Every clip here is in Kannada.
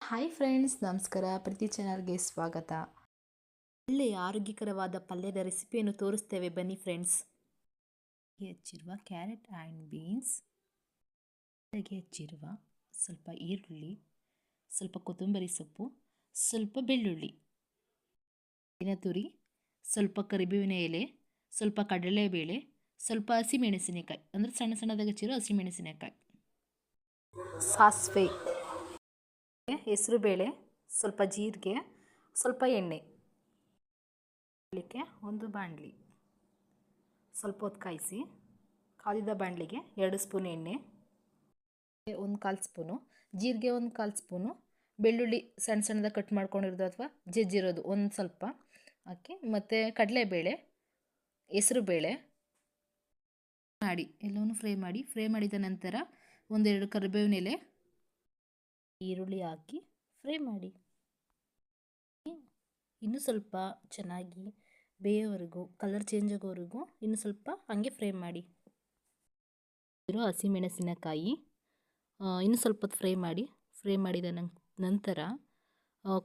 ಹಾಯ್ ಫ್ರೆಂಡ್ಸ್, ನಮಸ್ಕಾರ. ಪ್ರೀತಿ ಚಾನಲ್ಗೆ ಸ್ವಾಗತ. ಒಳ್ಳೆಯ ಆರೋಗ್ಯಕರವಾದ ಪಲ್ಯದ ರೆಸಿಪಿಯನ್ನು ತೋರಿಸ್ತೇವೆ, ಬನ್ನಿ ಫ್ರೆಂಡ್ಸ್. ಹೆಚ್ಚಿರುವ ಕ್ಯಾರೆಟ್ ಆ್ಯಂಡ್ ಬೀನ್ಸ್, ಹೆಚ್ಚಿರುವ ಸ್ವಲ್ಪ ಈರುಳ್ಳಿ, ಸ್ವಲ್ಪ ಕೊತ್ತಂಬರಿ ಸೊಪ್ಪು, ಸ್ವಲ್ಪ ಬೆಳ್ಳುಳ್ಳಿ, ತುರಿ, ಸ್ವಲ್ಪ ಕರಿಬೇವಿನ ಎಲೆ, ಸ್ವಲ್ಪ ಕಡಲೆಬೇಳೆ, ಸ್ವಲ್ಪ ಹಸಿಮೆಣಸಿನಕಾಯಿ ಅಂದರೆ ಸಣ್ಣ ಸಣ್ಣದಾಗಿ ಹೆಚ್ಚಿರೋ ಹಸಿಮೆಣಸಿನಕಾಯಿ, ಸಾಸಿವೆ, ಹೆಸರುಬೇಳೆ, ಸ್ವಲ್ಪ ಜೀರಿಗೆ, ಸ್ವಲ್ಪ ಎಣ್ಣೆ, ಒಂದು ಬಾಣಲಿ, ಸ್ವಲ್ಪ ಹೊತ್ತು ಕಾಯಿಸಿ ಕಾದಿದ ಬಾಣಲಿಗೆ 2 ಸ್ಪೂನ್ ಎಣ್ಣೆ, 1/4 ಸ್ಪೂನು ಜೀರಿಗೆ, 1/4 ಸ್ಪೂನು ಬೆಳ್ಳುಳ್ಳಿ ಸಣ್ಣ ಸಣ್ಣದಾಗಿ ಕಟ್ ಮಾಡ್ಕೊಂಡಿರೋದು ಅಥವಾ ಜಜ್ಜಿರೋದು ಒಂದು ಸ್ವಲ್ಪ ಹಾಕಿ, ಮತ್ತು ಕಡಲೆಬೇಳೆ, ಹೆಸರುಬೇಳೆ ಮಾಡಿ ಎಲ್ಲವನ್ನೂ ಫ್ರೈ ಮಾಡಿದ ನಂತರ 1-2 ಕರಿಬೇವಿನ ಎಲೆ, ಈರುಳ್ಳಿ ಹಾಕಿ ಫ್ರೈ ಮಾಡಿ. ಇನ್ನೂ ಸ್ವಲ್ಪ ಚೆನ್ನಾಗಿ ಬೇಯೋವರೆಗೂ, ಕಲರ್ ಚೇಂಜ್ ಆಗೋವರೆಗೂ ಇನ್ನೂ ಸ್ವಲ್ಪ ಹಾಗೆ ಫ್ರೈ ಮಾಡಿ. ಹಸಿಮೆಣಸಿನಕಾಯಿ ಇನ್ನೂ ಸ್ವಲ್ಪ ಹೊತ್ತು ಫ್ರೈ ಮಾಡಿದ ನಂತರ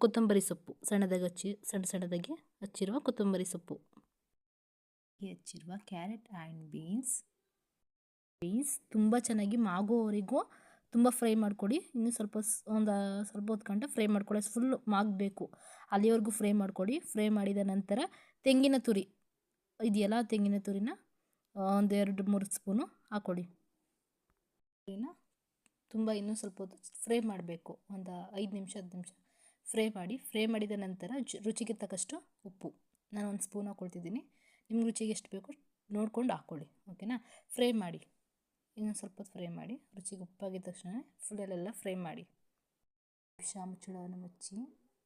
ಕೊತ್ತಂಬರಿ ಸೊಪ್ಪು ಸಣ್ಣ ಸಣ್ಣದಾಗಿ ಹಚ್ಚಿರುವ ಕೊತ್ತಂಬರಿ ಸೊಪ್ಪು, ಹೆಚ್ಚಿರುವ ಕ್ಯಾರೆಟ್ ಆ್ಯಂಡ್ ಬೀನ್ಸ್ ತುಂಬ ಚೆನ್ನಾಗಿ ಮಾಗುವವರೆಗೂ ತುಂಬ ಫ್ರೈ ಮಾಡಿಕೊಡಿ. ಇನ್ನೂ ಸ್ವಲ್ಪ ಹೊತ್ತು ಗಂಟ ಫ್ರೈ ಮಾಡ್ಕೊಳ್ಳಿ, ಫುಲ್ಲು ಮಾಗಬೇಕು, ಅಲ್ಲಿವರೆಗೂ ಫ್ರೈ ಮಾಡಿಕೊಡಿ. ಫ್ರೈ ಮಾಡಿದ ನಂತರ ತೆಂಗಿನ ತುರಿ ಇದೆಯಲ್ಲ, ತೆಂಗಿನ ತುರಿನ 1-2-3 ಸ್ಪೂನು ಹಾಕ್ಕೊಡಿ. ತುಂಬ ಇನ್ನೂ ಸ್ವಲ್ಪ ಹೊತ್ತು ಫ್ರೈ ಮಾಡಬೇಕು, ಒಂದು 5 ನಿಮಿಷ 10 ನಿಮಿಷ ಫ್ರೈ ಮಾಡಿದ ನಂತರ ರುಚಿಗೆ ತಕ್ಕಷ್ಟು ಉಪ್ಪು ನಾನು 1 ಸ್ಪೂನ್ ಹಾಕ್ಕೊಳ್ತಿದ್ದೀನಿ. ನಿಮ್ಮ ರುಚಿಗೆ ಎಷ್ಟು ಬೇಕೋ ನೋಡ್ಕೊಂಡು ಹಾಕ್ಕೊಳ್ಳಿ, ಓಕೆನಾ. ಫ್ರೈ ಮಾಡಿ, ಇನ್ನೊಂದು ಸ್ವಲ್ಪ ಹೊತ್ತು ಫ್ರೈ ಮಾಡಿ. ರುಚಿಗೆ ಉಪ್ಪಾಗಿದ್ದ ತಕ್ಷಣ ಫುಲ್ಲಲ್ಲೆಲ್ಲ ಫ್ರೈ ಮಾಡಿ. ಮುಚ್ಚಳವನ್ನು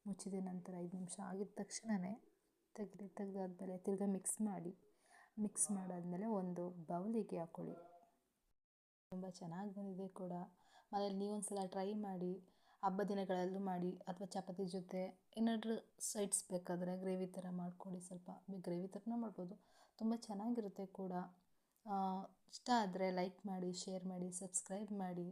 ಮುಚ್ಚಿದ ನಂತರ 5 ನಿಮಿಷ ಆಗಿದ ತಕ್ಷಣವೇ ತೆಗೆದಾದ್ಮೇಲೆ ತಿರ್ಗಾ ಮಿಕ್ಸ್ ಮಾಡಾದ್ಮೇಲೆ ಒಂದು ಬೌಲಿಗೆ ಹಾಕ್ಕೊಳ್ಳಿ. ತುಂಬ ಚೆನ್ನಾಗಿ ಬಂದಿದೆ ಕೂಡ. ಮನೇಲಿ ನೀವೊಂದು ಸಲ ಟ್ರೈ ಮಾಡಿ, ಹಬ್ಬ ದಿನಗಳಲ್ಲೂ ಮಾಡಿ, ಅಥವಾ ಚಪಾತಿ ಜೊತೆ ಏನಾದರೂ ಸೈಡ್ಸ್ ಬೇಕಾದರೆ ಗ್ರೇವಿ ಥರ ಮಾಡ್ಕೊಳ್ಳಿ. ಸ್ವಲ್ಪ ಗ್ರೇವಿ ಥರನೂ ಮಾಡ್ಬೋದು, ತುಂಬ ಚೆನ್ನಾಗಿರುತ್ತೆ ಕೂಡ. ಇಷ್ಟ ಆದರೆ ಲೈಕ್ ಮಾಡಿ, ಶೇರ್ ಮಾಡಿ, ಸಬ್ಸ್ಕ್ರೈಬ್ ಮಾಡಿ.